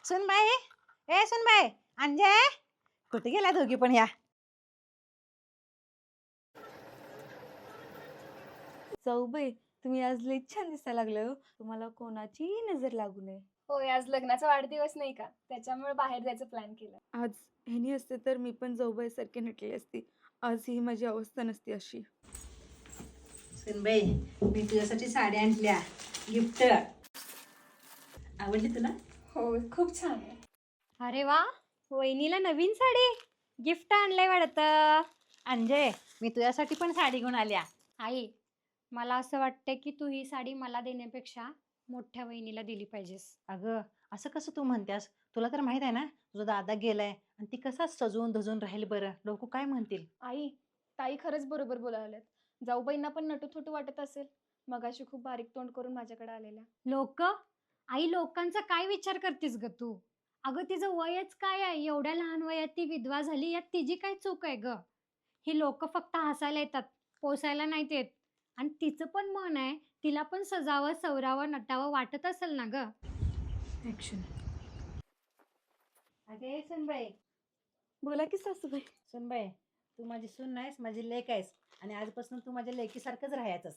सुनबाई, ए सुनबाई, अंजय, कुठे गेल्या दोघी पण या? जाऊबाई, तुम्ही आज लई छान दिसायला लागले हो. तुम्हाला कोणाची नजर लागू नये. होय, आज लग्नाचा वाढदिवस नाही का, त्याच्यामुळे बाहेर जायचं प्लॅन केलं. आज ह्यानी असते तर मी पण जाऊबाई सारखी नटली असती. आज ही माझी अवस्था नसती अशी. सुनबाई, मी तुझ्यासाठी साडी आणल्या, गिफ्ट. आवडली तुला? हो, खूप छान आहे. अरे वा, वहिनीला नवीन साडी गिफ्ट आणलंय वाटतं. अंजय, मी तुझ्यासाठी पण साडी घेऊन आल्या. आई, मला असं वाटतं की तू ही साडी मला देण्यापेक्षा मोठ्या वहिनीला दिली पाहिजेस. अगं, असं कसं तू म्हणतेस? तुला तर माहित आहे ना, तुझा दादा गेलाय आणि ती कसा सजवून धजून राहील बरं. लोक काय म्हणतील? आई, ताई खरंच बरोबर बोलावल्यात. जाऊबाईंना पण नटू-थटू वाटत असेल. मगाशी खूप बारीक तोंड करून माझ्याकडे आलेल्या. लोक, आई लोकांचा काय विचार करतेस ग तू? अगं तिचं वयच काय आहे? एवढ्या लहान वयात ती विधवा झाली, यात तिची काय चूक आहे ग? ही लोक फक्त हसायला येतात, पोसायला नाहीत येत. आणि तिचं पण मन आहे, तिला पण सजावं, सवरावं, नटावं वाटत असेल ना ग. ऍक्शन. अगे सुनबाई, बोला की सासूबाई. सुनबाई, तू माझी सून नाहीस, माझी लेक आहेस आणि आजपासून तू माझ्या लेकीसारखंच राहायचंस.